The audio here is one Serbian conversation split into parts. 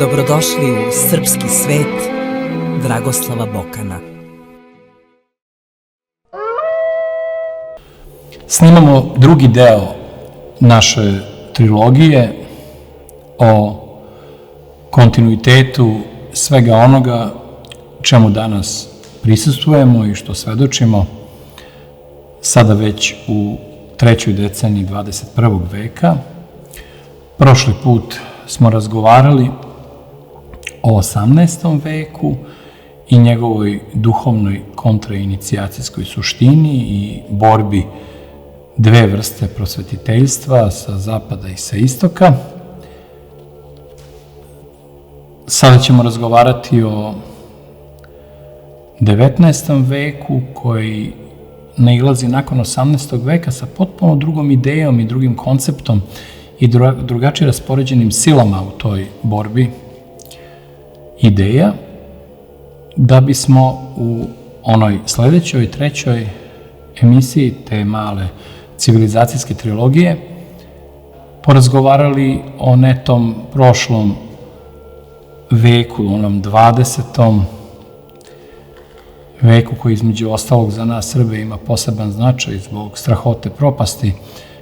Dobrodošli u srpski svet Dragoslava Bokana. Snimamo drugi deo naše trilogije o kontinuitetu svega onoga čemu danas prisustvujemo i što svedočimo sada već u trećoj deceniji 21. veka. Prošli put smo razgovarali o 18. veku i njegovoj duhovnoj kontrainicijacijskoj suštini i borbi dve vrste prosvetiteljstva sa zapada i sa istoka. Sada ćemo razgovarati o 19. veku koji nailazi nakon 18. veka sa potpuno drugom idejom i drugim konceptom i drugačije raspoređenim silama u toj borbi ideja, da bismo u onoj sledećoj, trećoj emisiji te male civilizacijske trilogije porazgovarali o netom prošlom veku, onom 20. veku koji između ostalog za nas Srbe ima poseban značaj zbog strahote propasti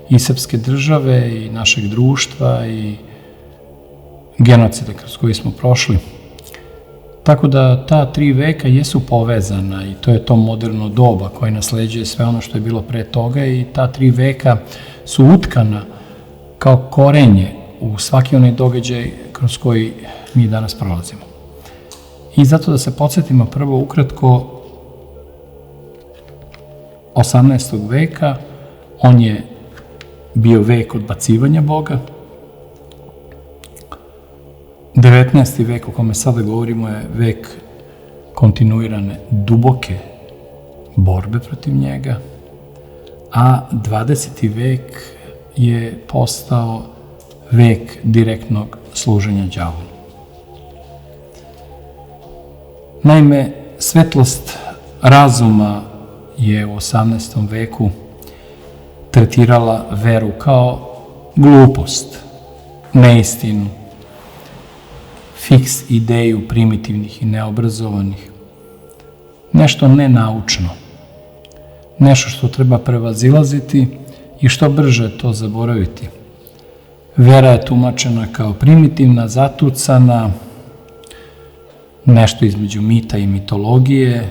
i srpske države i našeg društva i genocida kroz koji smo prošli. Tako da ta tri veka jesu povezana i to je to moderno doba koje nasleđuje sve ono što je bilo pre toga i ta tri veka su utkana kao korenje u svaki onaj događaj kroz koji mi danas prolazimo. I zato da se podsjetimo prvo ukratko 18. veka, on je bio vek odbacivanja Boga. 19. vek o kome sada govorimo je vek kontinuirane duboke borbe protiv njega, a 20. vek je postao vek direktnog služenja đavolu. Naime, svetlost razuma je u 18. veku tretirala veru kao glupost, neistinu, fiks ideju primitivnih i neobrazovanih, nešto nenaučno, nešto što treba prevazilaziti i što brže to zaboraviti. Vera je tumačena kao primitivna, zatucana, nešto između mita i mitologije,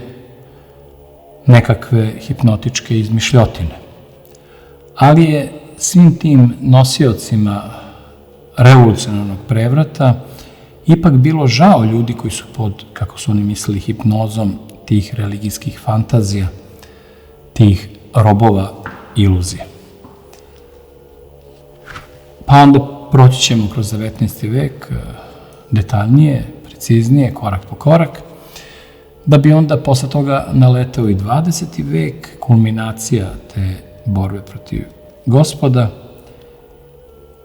nekakve hipnotičke izmišljotine. Ali je svim tim nosiocima revolucionarnog prevrata ipak bilo žao ljudi koji su pod, kako su oni mislili, hipnozom tih religijskih fantazija, tih robova iluzije. Pa onda proći ćemo kroz 19. vek detaljnije, preciznije, korak po korak, da bi onda posle toga naletao i 20. vek, kulminacija te borbe protiv Gospoda,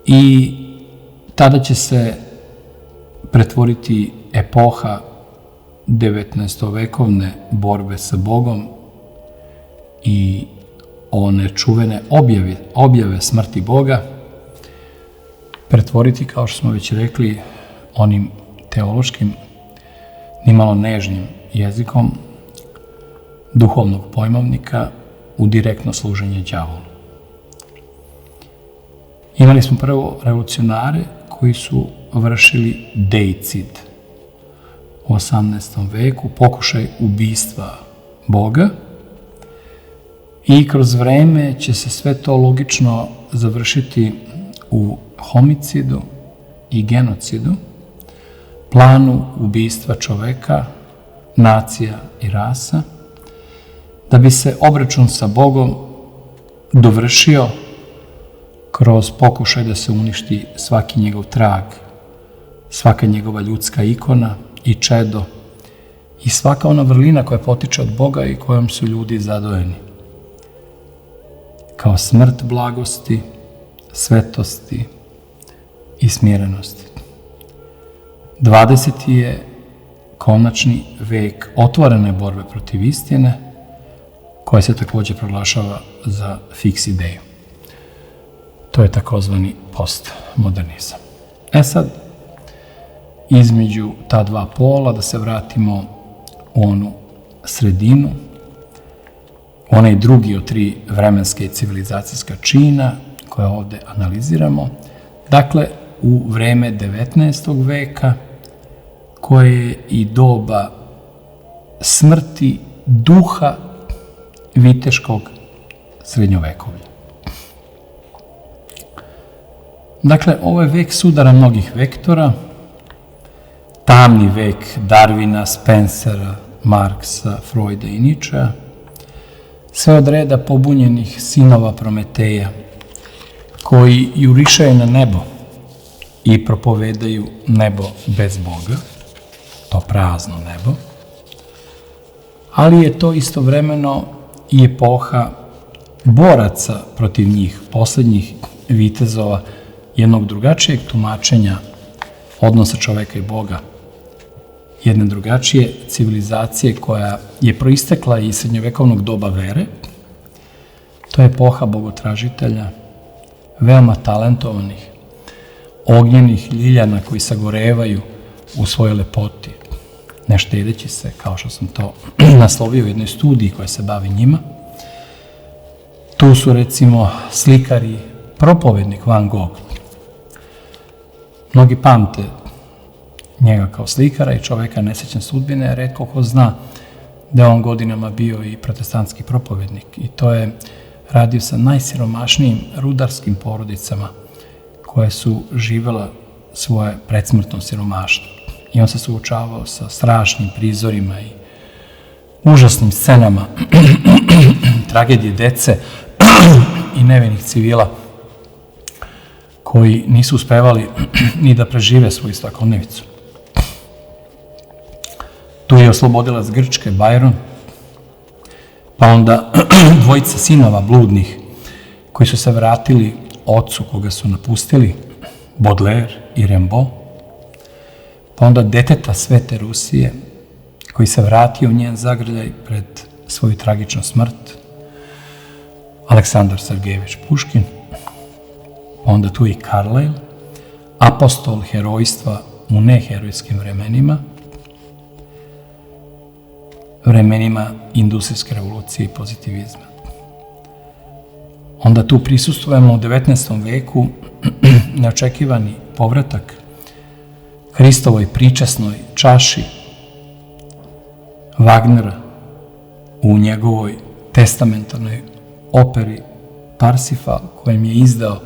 i tada će se pretvoriti epoha 19. vekovne borbe sa Bogom i one čuvene objave smrti Boga, pretvoriti, kao što smo već rekli, onim teološkim, nimalo nežnim jezikom duhovnog pojmovnika u direktno služenje đavolu. Imali smo prvo revolucionare koji su vršili deicid u 18. veku, pokušaj ubistva Boga, i kroz vreme će se sve to logično završiti u homicidu i genocidu, planu ubistva čoveka, nacija i rasa, da bi se obračun sa Bogom dovršio kroz pokušaj da se uništi svaki njegov trag, svaka njegova ljudska ikona i čedo i svaka ona vrlina koja potiče od Boga i kojom su ljudi zadojeni. Kao smrt blagosti, svetosti i smirenosti. 20. je konačni vek otvorene borbe protiv istine, koja se takođe proglašava za fiks ideju. To je takozvani postmodernizam. Sad, između ta dva pola, da se vratimo u onu sredinu, onaj drugi od 3 vremenske i civilizacijska čina koje ovde analiziramo. Dakle, u vreme 19. veka, koje je i doba smrti duha viteškog srednjovekovlja. Dakle, ovo je vek sudara mnogih vektora, tamni vek Darwina, Spencera, Marksa, Freuda i Ničea, sve od reda pobunjenih sinova Prometeja, koji jurišaju na nebo i propovedaju nebo bez Boga, to prazno nebo, ali je to istovremeno i epoha boraca protiv njih, poslednjih vitezova, jednog drugačijeg tumačenja odnosa čoveka i Boga, jedne drugačije civilizacije koja je proistekla iz srednjovekovnog doba vere. To je epoha bogotražitelja, veoma talentovanih, ognjenih ljiljana koji sagorevaju u svojoj lepoti, ne štedeći se, kao što sam to naslovio u jednoj studiji koja se bavi njima. Tu su, recimo, slikar i propovednik Van Gogh. Mnogi pamte njega kao slikara i čoveka nesrećne sudbine, retko ko zna da je on godinama bio i protestantski propovednik. I to je radio sa najsiromašnijim rudarskim porodicama koje su živela svoje predsmrtno siromaštvo. I on se suočavao sa strašnim prizorima i užasnim scenama tragedije dece i nevinih civila koji nisu uspevali ni da prežive svoju svakodnevicu. Tu je oslobodilac Grčke, Byron, pa onda dvojica sinova bludnih koji su se vratili ocu koga su napustili, Baudelaire i Rimbaud, pa onda deteta Svete Rusije koji se vratio u njen zagrljaj pred svoju tragičnu smrt, Aleksandar Sergejević Puškin, pa onda tu i Carlyle, apostol herojstva u neherojskim vremenima, vremenima industrijske revolucije i pozitivizma. Onda tu prisustujemo u 19. veku neočekivani povratak Hristovoj pričasnoj čaši Wagnera u njegovoj testamentarnoj operi Parsifal, kojem je izdao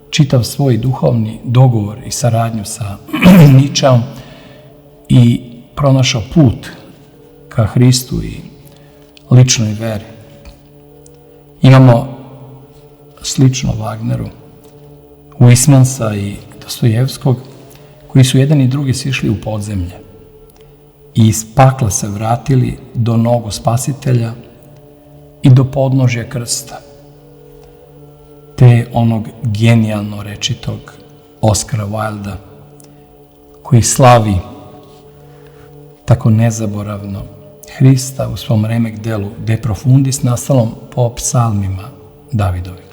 čitav svoj duhovni dogovor i saradnju sa Ničeom i pronašao put ka Hristu i ličnoj veri. Imamo slično Wagneru Huysmansa i Dostojevskog, koji su jedan i drugi sišli u podzemlje i iz pakla se vratili do nogu Spasitelja i do podnožja krsta, te onog genijalno rečitog Oskara Wilda, koji slavi tako nezaboravno Hrista u svom remek delu De Profundis, nastalom po psalmima Davidovih.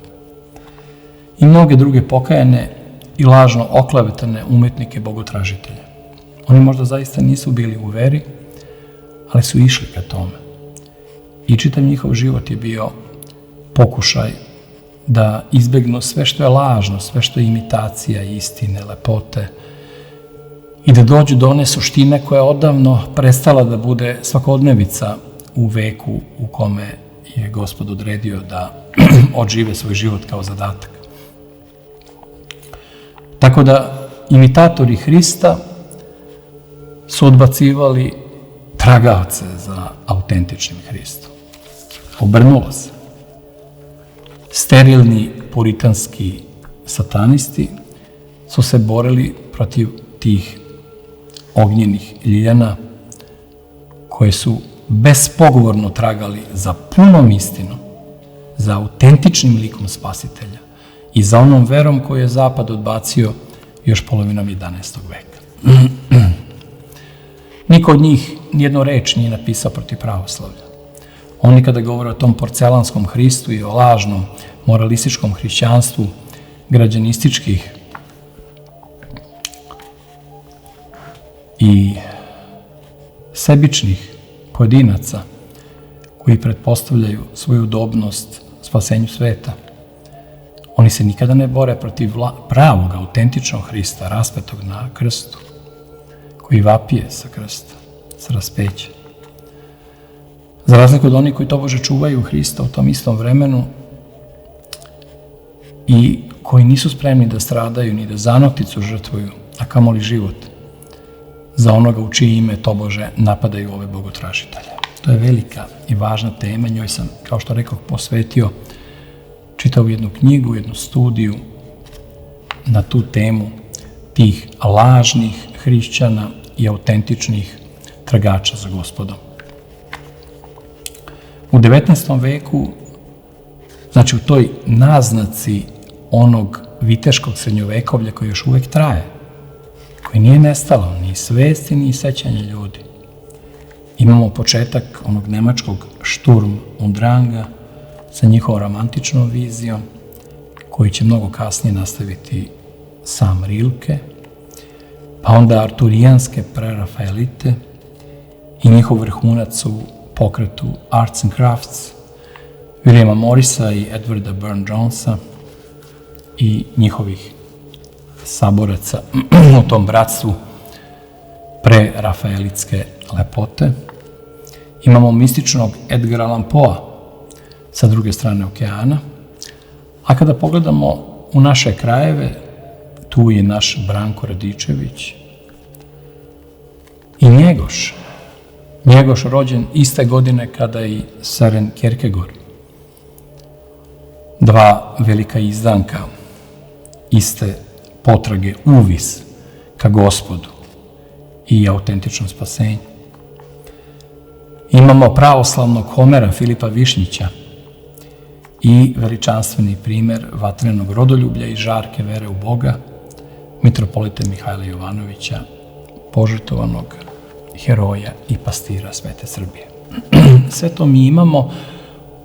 I mnoge druge pokajane i lažno oklevetane umetnike bogotražitelja. Oni možda zaista nisu bili u veri, ali su išli ka tome. I čitav njihov život je bio pokušaj da izbegnu sve što je lažno, sve što je imitacija istine, lepote i da dođu do one suštine koja je odavno prestala da bude svakodnevica u veku u kome je Gospod odredio da odžive svoj život kao zadatak. Tako da imitatori Hrista su odbacivali tragaoce za autentičnim Hristom. Obrnulo se. Sterilni puritanski satanisti su se borili protiv tih ognjenih ljiljana koje su bespogovorno tragali za punom istinom, za autentičnim likom Spasitelja i za onom verom koju je Zapad odbacio još polovinom 11. veka. Niko od njih nijednu reč nije napisao protiv pravoslavlja. Oni kada govore o tom porcelanskom Hristu i o lažnom moralističkom hrišćanstvu građanističkih i sebičnih pojedinaca koji pretpostavljaju svoju udobnost spasenju sveta, oni se nikada ne bore protiv pravog, autentičnog Hrista, raspetog na krstu, koji vapije sa krsta, sa raspeća. Za razliku od onih koji tobože čuvaju Hrista u tom istom vremenu i koji nisu spremni da stradaju ni da zanokticu žrtvuju, a kamoli život, za onoga u čije ime tobože napadaju ove bogotražitelje. To je velika i važna tema, njoj sam, kao što rekao, posvetio, čitao jednu knjigu, jednu studiju na tu temu tih lažnih hrišćana i autentičnih tragača za Gospodom. U 19. veku, znači u toj naznaci onog viteškog srednjovekovlja koji još uvek traje, koji nije nestalo ni svesti, ni sećanja ljudi, imamo početak onog nemačkog Sturm und Dranga sa njihovom romantičnom vizijom, koji će mnogo kasnije nastaviti sam Rilke, pa onda arturijanske prerafaelite i njihov vrhunac u pokretu Arts and Crafts, Williama Morrisa i Edwarda Burne-Jonesa i njihovih saboraca u tom bratstvu prerafaelitske lepote. Imamo mističnog Edgara Allan Poea sa druge strane okeana, a kada pogledamo u naše krajeve, tu je naš Branko Radičević i Njegoš rođen iste godine kada i Søren Kierkegaard. Dva velika izdanka iste potrage, uvis ka Gospodu i autentičnom spasenju. Imamo pravoslavnog Homera Filipa Višnjića i veličanstveni primer vatrenog rodoljublja i žarke vere u Boga mitropolite Mihajla Jovanovića, požrtvovanog heroja i pastira Svete Srbije. Sve to mi imamo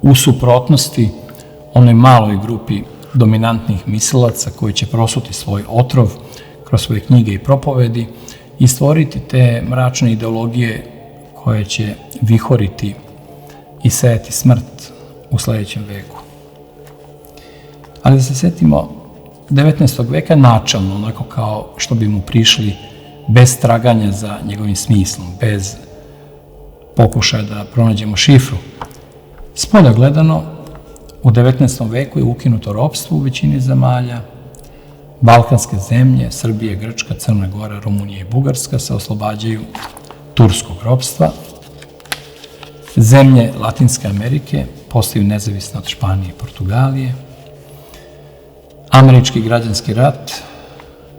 u suprotnosti onoj maloj grupi dominantnih mislilaca koji će prosuti svoj otrov kroz svoje knjige i propovedi i stvoriti te mračne ideologije koje će vihoriti i sejati smrt u sledećem veku. Ali da se setimo 19. veka načalno, onako kao što bi mu prišli bez traganja za njegovim smislom, bez pokušaja da pronađemo šifru. Spolja gledano, u 19. veku je ukinuto ropstvo u većini zemalja, balkanske zemlje, Srbije, Grčka, Crna Gora, Rumunija i Bugarska se oslobađaju turskog ropstva. Zemlje Latinske Amerike postaju nezavisne od Španije i Portugalije. Američki građanski rat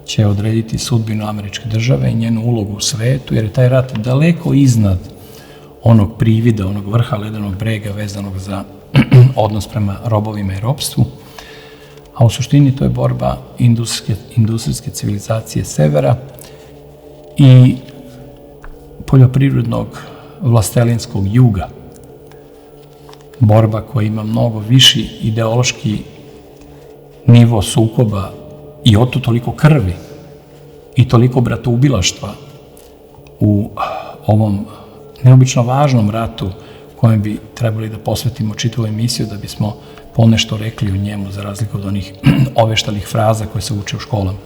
će odrediti sudbinu američke države i njenu ulogu u svetu, jer je taj rat daleko iznad onog privida, onog vrha ledenog brega vezanog za odnos prema robovima i ropstvu, a u suštini to je borba industrijske civilizacije severa i poljoprivrednog vlastelinskog juga. Borba koja ima mnogo viši ideološki nivo sukoba i oto toliko krvi i toliko bratoubilaštva u ovom neobično važnom ratu kojem bi trebali da posvetimo čitavu emisiju da bismo ponešto rekli o njemu za razliku od onih oveštalih fraza koje se uče u školama.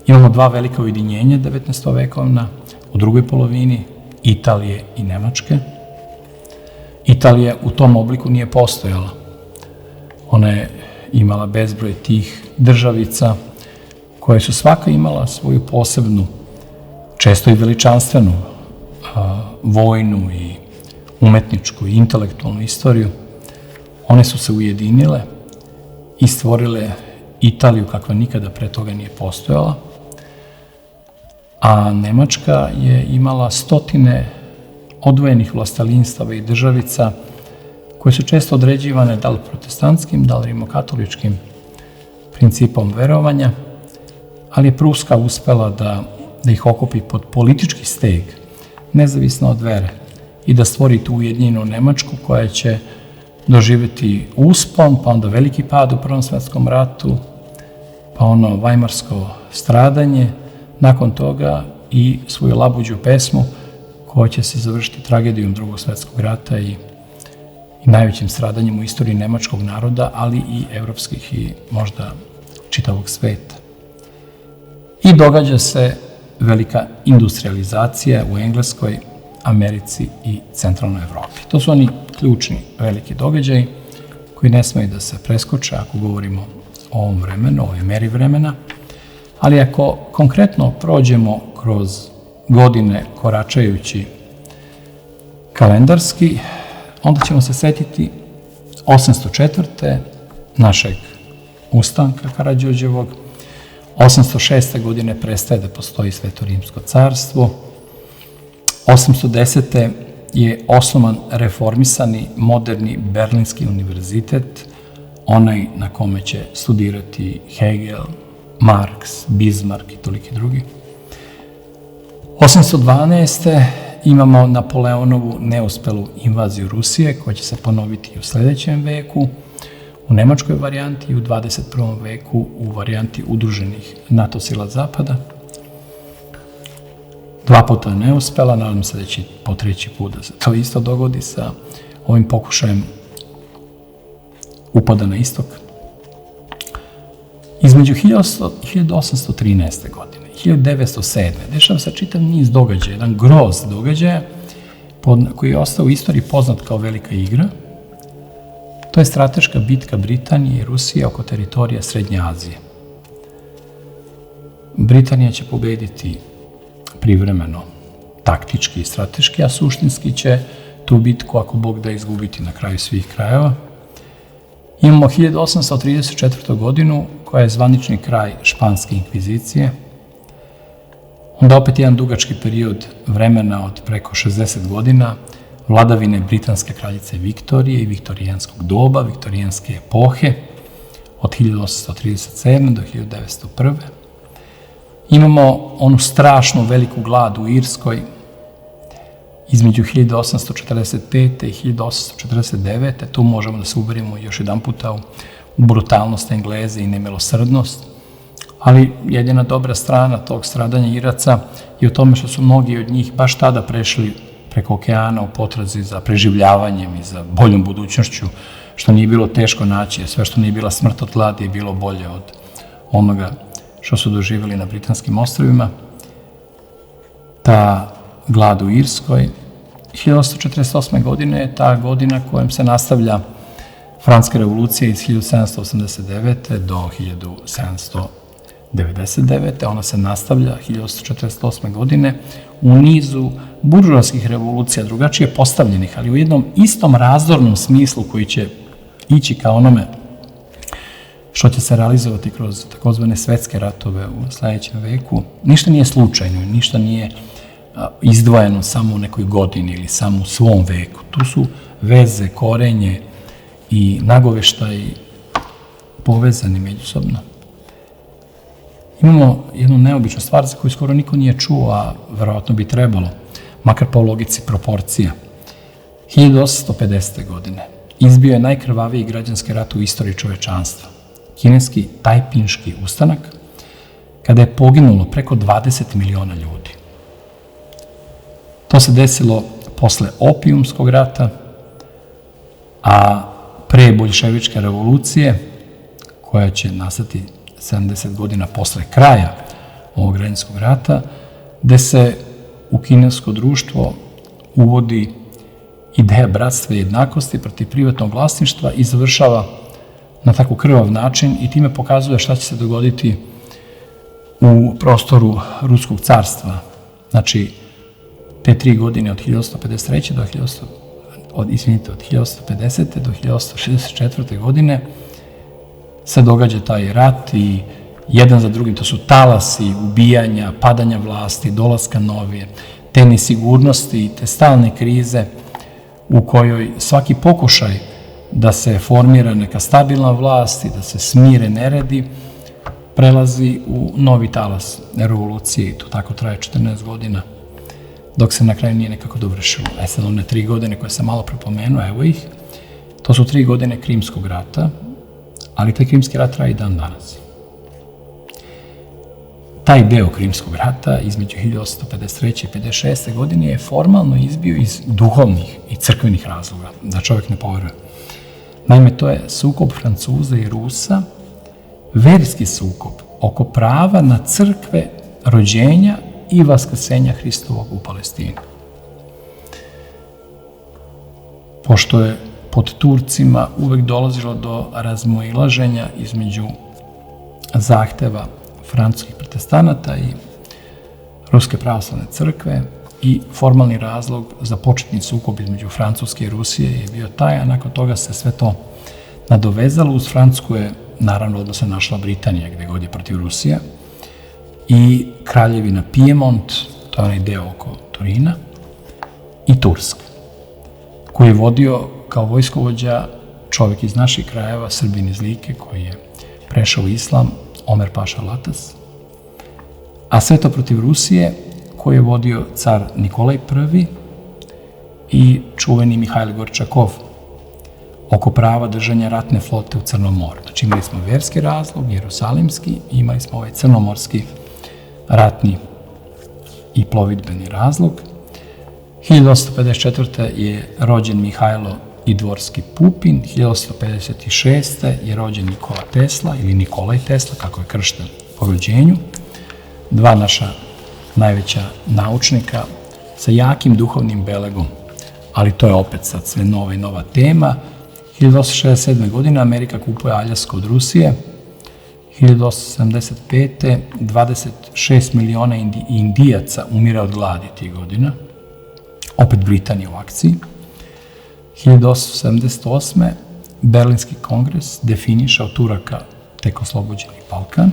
Imamo dva velika ujedinjenja 19. vekovna u drugoj polovini, Italije i Nemačke. Italija u tom obliku nije postojala. Ona je imala bezbroj tih državica koje su svaka imala svoju posebnu često i veličanstvenu vojnu i umetničku i intelektualnu istoriju, one su se ujedinile i stvorile Italiju kakva nikada pre toga nije postojala, a Nemačka je imala stotine odvojenih vlastelinstava i državica koje su često određivane da li protestantskim, da li rimokatoličkim principom verovanja, ali je Pruska uspela da ih okupi pod politički steg, nezavisno od vere, i da stvori tu ujedinjenu Nemačku koja će doživjeti uspon, pa onda veliki pad u Prvom svetskom ratu, pa ono vajmarsko stradanje, nakon toga i svoju labuđu pesmu koja će se završiti tragedijom Drugog svjetskog rata i najvećim stradanjem u istoriji nemačkog naroda, ali i evropskih i možda čitavog sveta. I događa se velika industrializacija u Engleskoj, Americi i centralnoj Evropi. To su oni ključni veliki događaji koji ne smeju da se preskoče ako govorimo o ovom vremenu, o ovoj meri vremena, ali ako konkretno prođemo kroz godine koračajući kalendarski, onda ćemo se setiti 804. našeg ustanka Karađorđevog, 806. godine prestaje da postoji Sveto rimsko carstvo, 810. je osnovan reformisani moderni Berlinski univerzitet, onaj na kome će studirati Hegel, Marks, Bismarck i toliki drugi. 812. imamo Napoleonovu neuspelu invaziju Rusije, koja će se ponoviti i u sledećem veku, u nemačkoj varijanti i u 21. veku u varijanti udruženih NATO sila Zapada. 2 puta neuspela, nadam se da će po 3. put da se to isto dogodi sa ovim pokušajem upada na istok. Između 1813. godine i 1907. dešava se čitav niz događaja, jedan groz događaja koji je ostao u istoriji poznat kao Velika igra. To je strateška bitka Britanije i Rusije oko teritorija Srednje Azije. Britanija će pobediti privremeno, taktički i strateški, a suštinski će tu bitku, ako Bog da, izgubiti na kraju svih krajeva. Imamo 1834. godinu, koja je zvanični kraj španske inkvizicije. Onda opet jedan dugački period vremena od preko 60 godina vladavine britanske kraljice Viktorije i viktorijanskog doba, viktorijanske epohe, od 1837. do 1901. Imamo onu strašnu veliku glad u Irskoj između 1845. i 1849. Tu možemo da se uverimo još jedan puta u brutalnost Engleze i nemilosrdnost, ali jedina dobra strana tog stradanja Iraca je u tome što su mnogi od njih baš tada prešli preko okeana u potrazi za preživljavanjem i za boljom budućnošću, što nije bilo teško naći, jer sve što nije bila smrt od gladi je bilo bolje od onoga što su doživjeli na Britanskim ostrvima. Ta glad u Irskoj 1848. godine je ta godina kojom se nastavlja Francuska revolucija iz 1789. do 1799. Ona se nastavlja 1848. godine u nizu buržoaskih revolucija, drugačije postavljenih, ali u jednom istom razdornom smislu koji će ići ka onome što će se realizovati kroz takozvane svetske ratove u sledećem veku. Ništa nije slučajno, ništa nije izdvojeno samo u nekoj godini ili samo u svom veku. Tu su veze, korenje i nagoveštaj povezani međusobno. Imamo jednu neobičnu stvar za koju skoro niko nije čuo, a verovatno bi trebalo, makar po logici proporcija. 1850. godine izbio je najkrvaviji građanski rat u istoriji čovečanstva. Kineski Tajpinški ustanak, kada je poginulo preko 20 miliona ljudi. To se desilo posle opijumskog rata, a pre boljševičke revolucije, koja će nastati 70 godina posle kraja ovog građanskog rata, gde se u kinesko društvo uvodi ideja bratstva i jednakosti protiv privatnog vlasništva i završava na tako krvav način i time pokazuje šta će se dogoditi u prostoru Ruskog carstva Znači, te 3 godine od 1853. od 1850. do 1864. godine se događa taj rat i jedan za drugim, to su talasi, ubijanja, padanja vlasti, dolaska novije, te nesigurnosti, te stalne krize u kojoj svaki pokušaj da se formira neka stabilna vlast i da se smire neredi, prelazi u novi talas revolucije i to tako traje 14 godina, dok se na kraju nije nekako dovršilo. Sad one 3 godine koje sam malo prepomenuo, evo ih, to su 3 godine Krimskog rata, ali taj Krimski rat traje i dan danas. Taj deo Krimskog rata između 1853. i 1856. godine je formalno izbio iz duhovnih i crkvenih razloga, da čovjek ne poveruje. Naime, to je sukob Francuza i Rusa, verski sukob oko prava na crkve rođenja i vaskrsenja Hristovog u Palestini. Pošto je pod Turcima uvek dolazilo do razmoilaženja između zahteva francuskih protestanata i Ruske pravoslavne crkve i formalni razlog za početni sukob između Francuske i Rusije je bio taj, a nakon toga se sve to nadovezalo. Uz Francusku je, naravno, odmah se našla Britanija, gde god je protiv Rusije, i kraljevina Pijemont, to je onaj deo oko Torina, i Turska, koji je vodio kao vojskovođa čovjek iz naših krajeva, Srbin iz Like, koji je prešao u islam, Omer Paša Latas, a sve to protiv Rusije, koji je vodio car Nikolaj I i čuveni Mihajl Gorčakov, oko prava držanja ratne flote u Crnom moru. Znači imali smo verski razlog, jerusalimski, i imali smo ovaj crnomorski ratni i plovidbeni razlog. 1854. je rođen Mihajlo Idvorski Pupin, 1856. je rođen Nikola Tesla ili Nikolaj Tesla, kako je kršten po rođenju. 2 naša najveća naučnika sa jakim duhovnim belegom, ali to je opet sad sve nova i nova tema. 1867. godine Amerika kupuje Aljasko od Rusije. 1875. 26 miliona Indijaca umire od gladi tih godina. Opet Britanija u akciji. 1878. Berlinski kongres definiše od Turaka tek oslobođeni Balkan.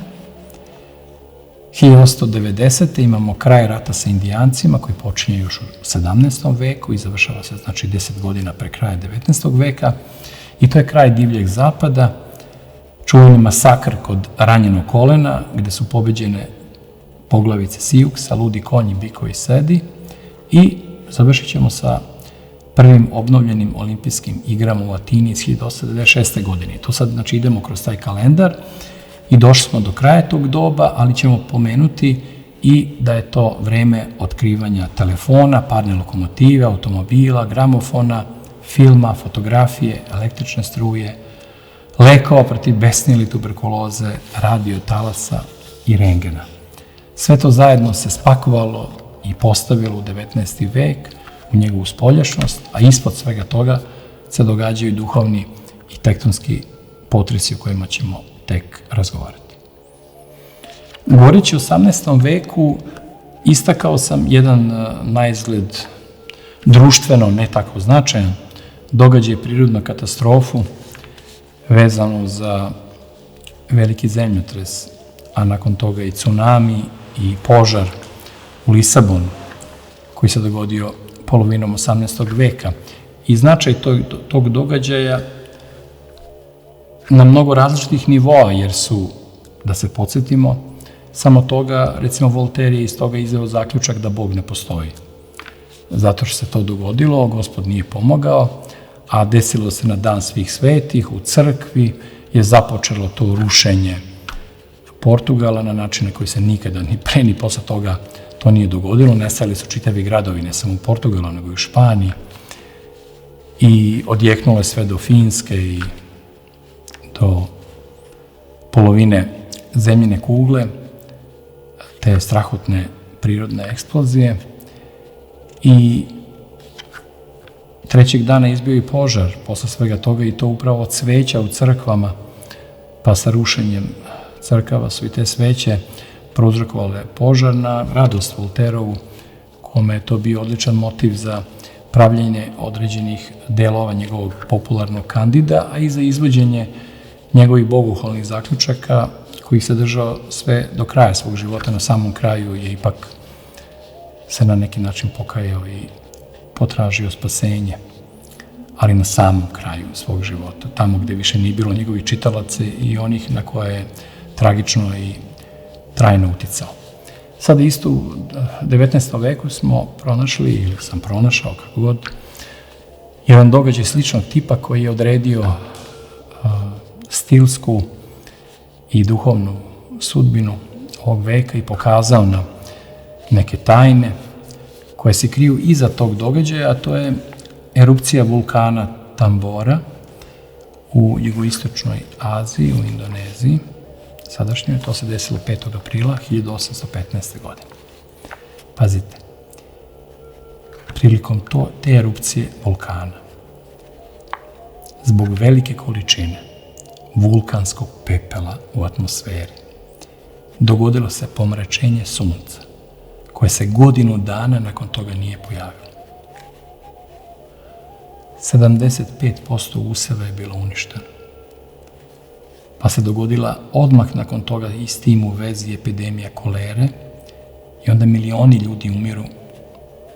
1890. imamo kraj rata sa Indijancima koji počinje još u 17. veku i završava se, znači, 10 godina pre kraja 19. veka. I to je kraj divljeg zapada, čuveni masakr kod ranjenog kolena, gde su pobeđene poglavice Sijuksa, ludi konji, bikovi sedi, i završit ćemo sa prvim obnovljenim olimpijskim igrama u Atini iz 1896. godine. To sad, znači, idemo kroz taj kalendar i došli smo do kraja tog doba, ali ćemo pomenuti i da je to vreme otkrivanja telefona, parne lokomotive, automobila, gramofona, filma, fotografije, električne struje, lekova protiv besne ili tuberkuloze, radiotalasa i rengena. Sve to zajedno se spakovalo i postavilo u 19. vek, u njegovu spoljašnost, a ispod svega toga se događaju duhovni i tektonski potresi o kojima ćemo tek razgovarati. Govoreći o 18. veku, istakao sam jedan naizgled društveno ne tako značajan događaj, prirodnu katastrofu vezanu za veliki zemljotres, a nakon toga i tsunami i požar u Lisabonu, koji se dogodio polovinom 18. veka. I značaj tog događaja na mnogo različitih nivoa, jer su, da se podsjetimo, samo toga, recimo Voltaire je iz toga izveo zaključak da Bog ne postoji. Zato što se to dogodilo, Gospod nije pomogao, a desilo se na dan svih svetih, u crkvi je započelo to rušenje Portugala na način na koji se nikada ni pre ni posle toga to nije dogodilo. Nestali su čitavi gradovi, ne samo u Portugalu, nego i u Španiji. I odjeknulo je sve do Finske i do polovine zemljine kugle, te strahotne prirodne eksplozije. I trećeg dana izbio i požar posle svega toga, i to upravo od sveća u crkvama, pa sa rušenjem crkava su i te sveće prouzrokovale požar na radost Volterovu kome je to bio odličan motiv za pravljenje određenih delova njegovog popularnog kandida, a i za izvođenje njegovih bogohulnih zaključaka kojih se držao sve do kraja svog života. Na samom kraju je ipak se na neki način pokajao i potražio spasenje, ali na samom kraju svog života, tamo gde više nije bilo njegovih čitalaca i onih na koje je tragično i trajno uticao. Sada isto u 19. veku smo pronašli, ili sam pronašao, kako god, jedan događaj sličnog tipa koji je odredio stilsku i duhovnu sudbinu ovog veka i pokazao nam neke tajne koje se kriju iza tog događaja, a to je erupcija vulkana Tambora u jugoistočnoj Aziji, u Indoneziji. Sadašnjoj, to se desilo 5. aprila 1815. godine. Pazite, prilikom te erupcije vulkana, zbog velike količine vulkanskog pepela u atmosferi, dogodilo se pomračenje sunca, koje se godinu dana nakon toga nije pojavilo. 75% useva je bilo uništeno. Pa se dogodila odmah nakon toga i s tim u vezi epidemija kolere i onda milioni ljudi umiru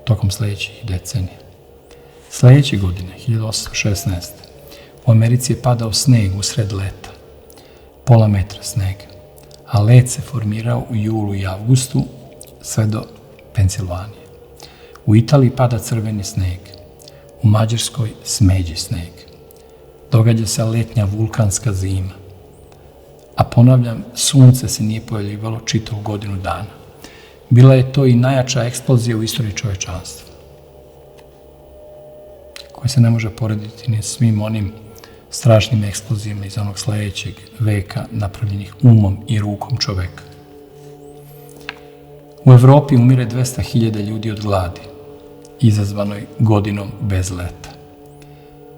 tokom sledećih decenija. Sledeće godine, 1816. u Americi je padao sneg usred leta, pola metra snega, a led se formirao u julu i avgustu sve do Pensilvanije. U Italiji pada crveni sneg, u Mađarskoj smeđi sneg. Događa se letnja vulkanska zima. A ponavljam, sunce se nije pojavljivalo čitavu godinu dana. Bila je to i najjača eksplozija u istoriji čovečanstva, koja se ne može porediti ni svim onim strašnim eksplozijama iz onog sledećeg veka napravljenih umom i rukom čoveka. U Evropi umire 200.000 ljudi od gladi, izazvanoj godinom bez leta,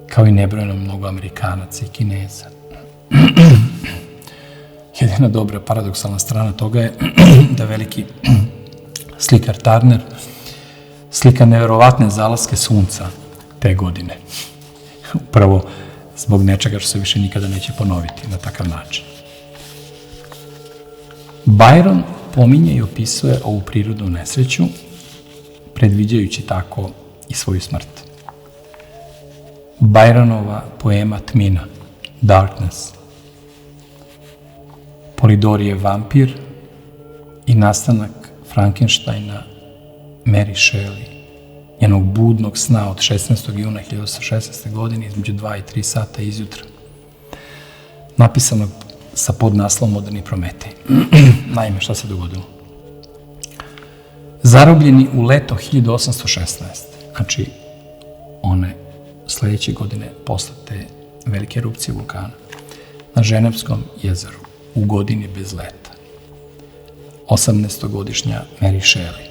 kao i nebrojeno mnogo Amerikanaca i Kineza. Jedina dobra paradoksalna strana toga je da veliki slikar Turner slika neverovatne zalaske sunca te godine. Upravo zbog nečega što se više nikada neće ponoviti na takav način. Byron pominje i opisuje ovu prirodnu nesreću, predviđajući tako i svoju smrt. Byronova poema Tmina, Darkness, Polidorijev vampir i nastanak Frankensteina Mary Shelley, njenog budnog sna od 16. juna 1816. godine između 2 i 3 sata izjutra, napisanog sa podnaslovom Moderni Prometej. Naime, šta se dogodilo? Zarobljeni u leto 1816. Znači, one sledeće godine posle te velike erupcije vulkana, na Ženevskom jezeru, u godini bez leta, 18-godišnja Mary Shelley,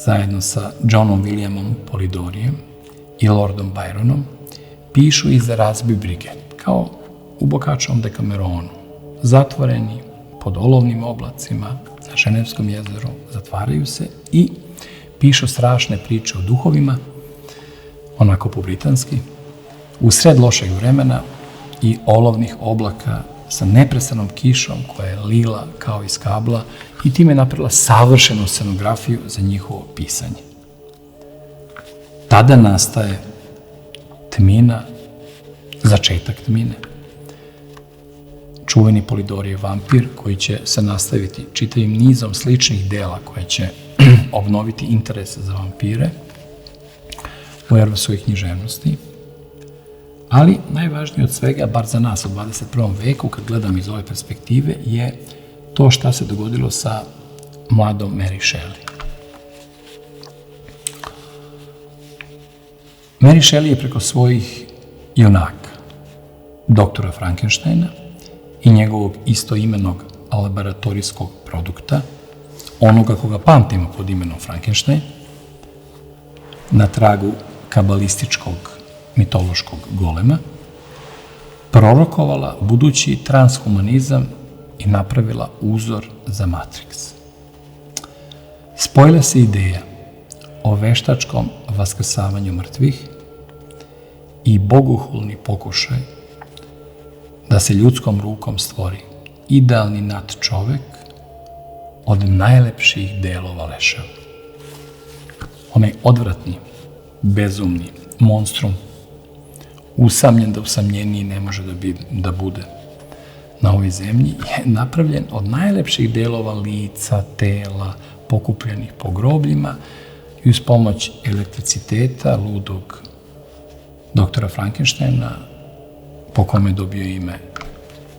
zajedno sa Johnom Williamom Polidorijem i Lordom Byronom, pišu iz Razbi brige, kao u Boccacciovom Decameronu, zatvoreni pod olovnim oblacima na Ženevskom jezeru, zatvaraju se i pišu strašne priče o duhovima, onako po britanski, u sred lošeg vremena i olovnih oblaka sa neprestanom kišom koja je lila kao iz kabla i time napravila savršenu scenografiju za njihovo pisanje. Tada nastaje Tmina, začetak Tmine. Čuveni Polidorijev vampir koji će se nastaviti čitavim nizom sličnih dela koje će obnoviti interes za vampire u evropskoj književnosti. Ali najvažnije od svega, bar za nas u 21. veku, kad gledam iz ove perspektive, je to šta se dogodilo sa mladom Mary Shelley. Mary Shelley je preko svojih junaka, doktora Frankensteina i njegovog istoimenog laboratorijskog produkta, onoga koga pamtimo pod imenom Frankenstein, na tragu kabalističkog mitološkog golema, prorokovala budući transhumanizam i napravila uzor za Matrix. Spojila se ideja o veštačkom vaskrsavanju mrtvih i bogohulni pokušaj da se ljudskom rukom stvori idealni nadčovek od najlepših delova leševa. Onaj odvratni, bezumni monstrum, usamljen da usamljeniji ne može da bude na ovoj zemlji, je napravljen od najlepših delova lica, tela, pokupljenih po grobljima i uz pomoć elektriciteta ludog doktora Frankensteina, po kome je dobio ime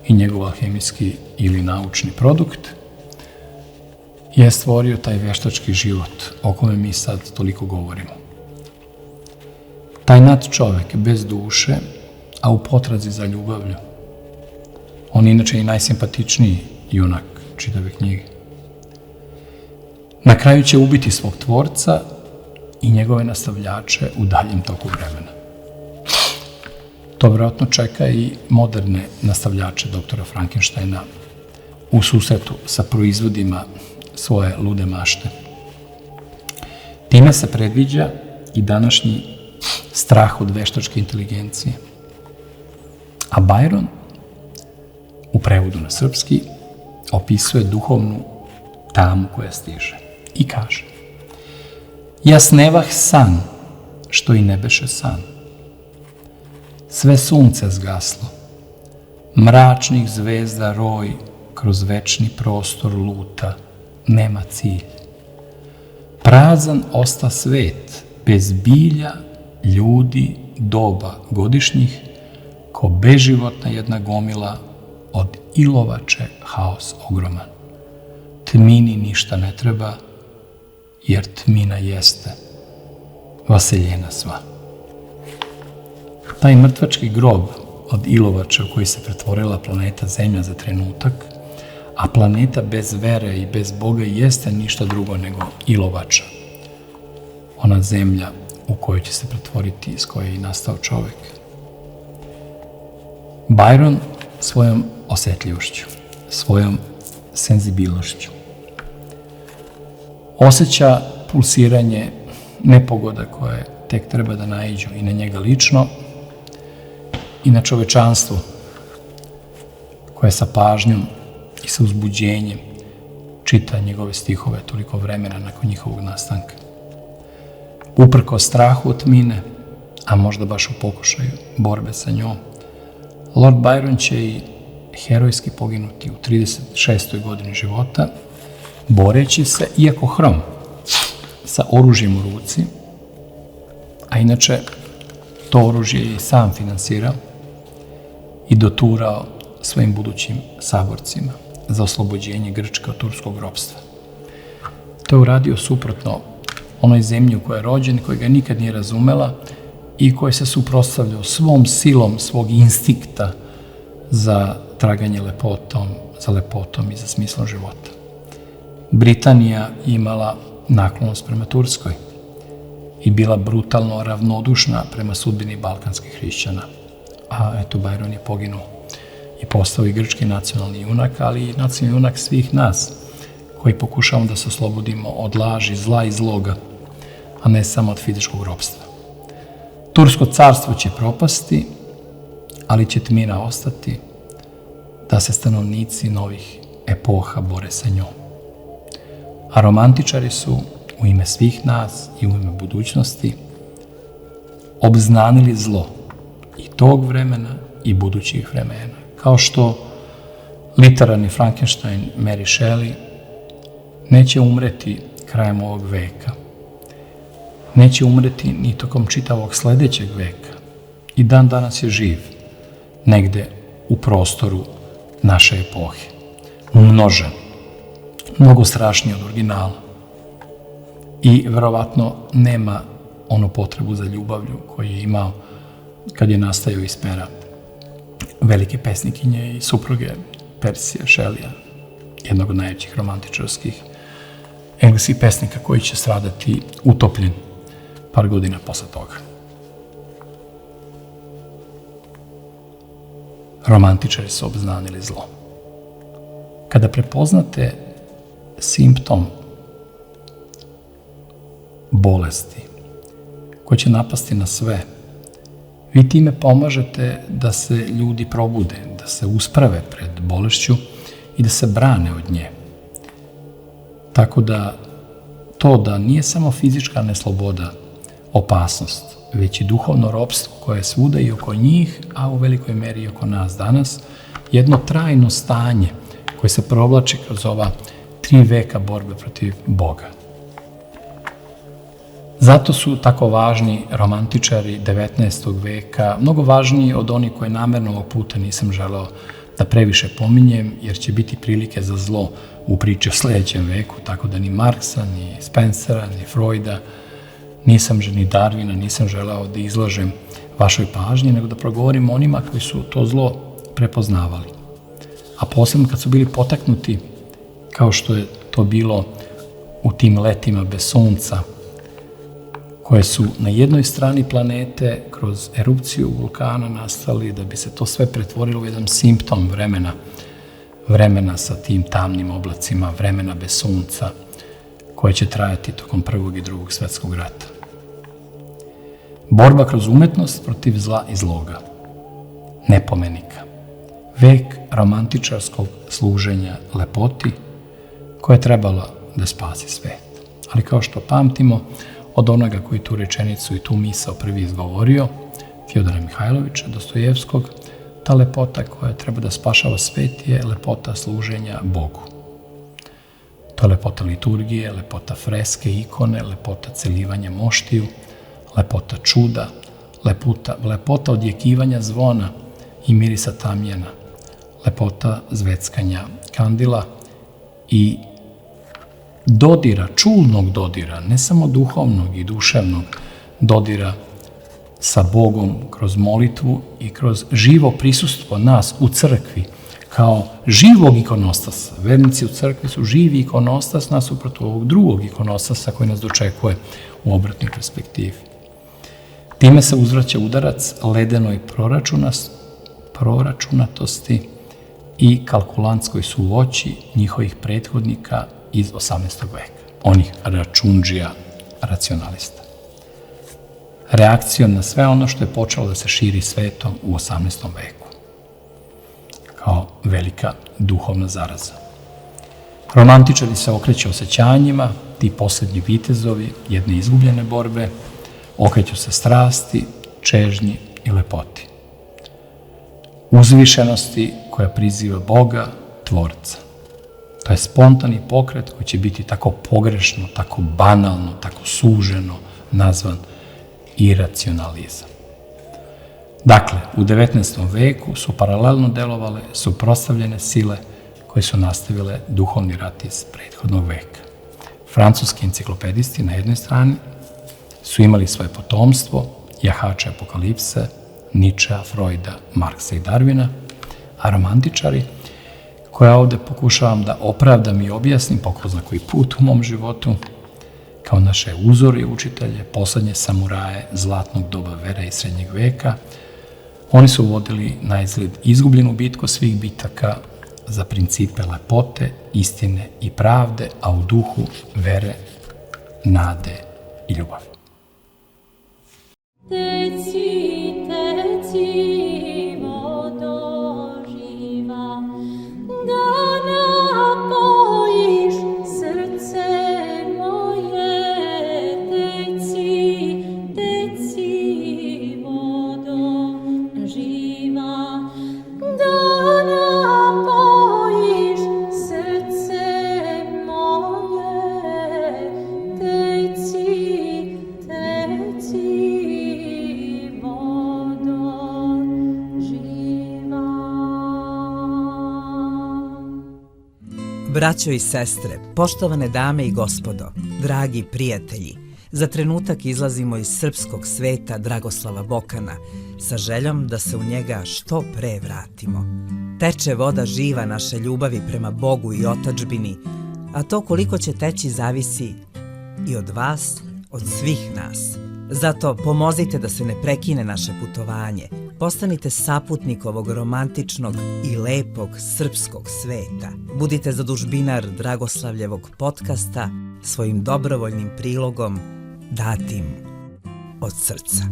i njegov alhemijski ili naučni produkt, je stvorio taj veštački život o kome mi sad toliko govorimo. Taj nadčovek bez duše, a u potrazi za ljubavlju. On je inače i najsimpatičniji junak čitave knjige. Na kraju će ubiti svog tvorca i njegove nastavljače u daljem toku vremena. To vjerojatno čeka i moderne nastavljače doktora Frankensteina u susretu sa proizvodima svoje lude mašte. Time se predviđa i današnji strah od veštačke inteligencije. A Byron, u prevodu na srpski, opisuje duhovnu tamu koja stiže i kaže: ja snevah san, što i ne beše san. Sve sunce zgaslo, mračnih zvezda roj kroz večni prostor luta, nema cilj. Prazan osta svet, bez bilja, ljudi, doba godišnjih, ko beživotna jedna gomila, od ilovače haos ogroman. Tmini ništa ne treba, jer tmina jeste vaseljena sva. Taj mrtvački grob od ilovača u koji se pretvorila planeta Zemlja za trenutak, a planeta bez vere i bez Boga jeste ništa drugo nego ilovača. Ona zemlja u kojoj će se pretvoriti, iz koje je i nastao čovek. Byron svojom osetljivošću, svojom senzibilnošću osjeća pulsiranje nepogoda koje tek treba da naiđu i na njega lično i na čovečanstvo koje sa pažnjom i sa uzbuđenjem čita njegove stihove toliko vremena nakon njihovog nastanka. Uprko strahu od tmine, a možda baš u pokušaju borbe sa njom, Lord Byron će i herojski poginuti u 36. godini života, boreći se, iako hrom, sa oružjem u ruci, a inače to oružje je i sam finansirao i doturao svojim budućim saborcima za oslobođenje Grčke od turskog ropstva. To je uradio suprotno onoj zemlji u kojoj je rođen, koja ga nikad nije razumela i koji se suprotstavljao svom silom, svog instinkta za traganje za lepotom i za smislom života. Britanija imala naklonost prema Turskoj i bila brutalno ravnodušna prema sudbini balkanskih hrišćana. A eto, Byron je poginuo i postao i grčki nacionalni junak, ali i nacionalni junak svih nas koji pokušavamo da se oslobodimo od laži, zla i zloga, a ne samo od fizičkog ropstva. Tursko carstvo će propasti, ali će tmina ostati da se stanovnici novih epoha bore sa njom. A romantičari su, u ime svih nas i u ime budućnosti, obznanili zlo i tog vremena i budućih vremena. Kao što literarni Frankenstein Mary Shelley neće umreti krajem ovog veka, neće umreti ni tokom čitavog sledećeg veka i dan danas je živ negde u prostoru naše epohe, umnožen, mnogo strašniji od originala i verovatno nema onu potrebu za ljubavlju koju je imao kad je nastajao iz pera velike pesnikinje i supruge Persija Shelleyja, jednog od najvećih romantičarskih engleskih pesnika koji će stradati utopljen par godina posle toga. Romantičari su obznanili zlo. Kada prepoznate simptom bolesti koje će napasti na sve. Vi time pomažete da se ljudi probude, da se usprave pred bolešću i da se brane od nje. Tako da to da nije samo fizička nesloboda opasnost, već i duhovno ropstvo koje je svuda i oko njih, a u velikoj meri i oko nas danas, jedno trajno stanje koje se provlači kroz ova 3 veka borbe protiv Boga. Zato su tako važni romantičari 19. veka, mnogo važniji od onih koje namerno ovog puta nisam želeo da previše pominjem, jer će biti prilike za zlo u priči o sledećem veku, tako da ni Marksa, ni Spencera, ni Freuda, ni Darwina nisam želeo da izlažem vašoj pažnji, nego da progovorim o onima koji su to zlo prepoznavali. A posebno kad su bili potaknuti, kao što je to bilo u tim letima bez sunca, koje su na jednoj strani planete kroz erupciju vulkana nastali da bi se to sve pretvorilo u jedan simptom vremena sa tim tamnim oblacima, vremena bez sunca, koje će trajati tokom Prvog i Drugog svetskog rata. Borba kroz umetnost protiv zla i zloga, nepomenika, vek romantičarskog služenja lepoti koja je trebala da spasi svet. Ali kao što pamtimo, od onoga koji tu rečenicu i tu misao prvi izgovorio, Fjodora Mihajlovića, Dostojevskog, ta lepota koja treba da spašava svet je lepota služenja Bogu. To je lepota liturgije, lepota freske, ikone, lepota celivanja moštiju, lepota čuda, lepota odjekivanja zvona i mirisa tamjena, lepota zveckanja kandila i dodira, čulnog dodira, ne samo duhovnog i duševnog dodira sa Bogom kroz molitvu i kroz živo prisustvo nas u crkvi kao živog ikonostasa. Vernici u crkvi su živi ikonostas nasuprot ovog drugog ikonostasa koji nas dočekuje u obratnoj perspektivi. Time se uzvraća udarac ledenoj proračunatosti i kalkulantskoj suvoći njihovih prethodnika iz 18. veka, onih račundžija, racionalista. Reakcijom na sve ono što je počelo da se širi svetom u 18. veku, kao velika duhovna zaraza. Romantičari se okreću osjećanjima, ti poslednji vitezovi jedne izgubljene borbe, okreću se strasti, čežnji i lepoti. Uzvišenosti koja priziva Boga, Tvorca. To je spontani pokret koji će biti tako pogrešno, tako banalno, tako suženo nazvan iracionalizam. Dakle, u 19. veku su paralelno delovale suprotstavljene sile koje su nastavile duhovni rat iz prethodnog veka. Francuski enciklopedisti na jednoj strani su imali svoje potomstvo, jahače apokalipse, Ničea, Freuda, Marksa i Darwina, a romantičari, koja ovde pokušavam da opravdam i objasnim po ko zna koji put u mom životu, kao naše uzore i učitelje, poslednje samuraje zlatnog doba vere i srednjeg veka, oni su vodili na izgled izgubljenu bitku svih bitaka za principe lepote, istine i pravde, a u duhu vere, nade i ljubavi. Braćo i sestre, poštovane dame i gospodo, dragi prijatelji, za trenutak izlazimo iz srpskog sveta Dragoslava Bokana sa željom da se u njega što pre vratimo. Teče voda živa naše ljubavi prema Bogu i otadžbini, a to koliko će teći zavisi i od vas, od svih nas. Zato pomozite da se ne prekine naše putovanje, postanite saputnik ovog romantičnog i lepog srpskog sveta. Budite zadužbinar Dragoslavljevog podcasta svojim dobrovoljnim prilogom datim od srca.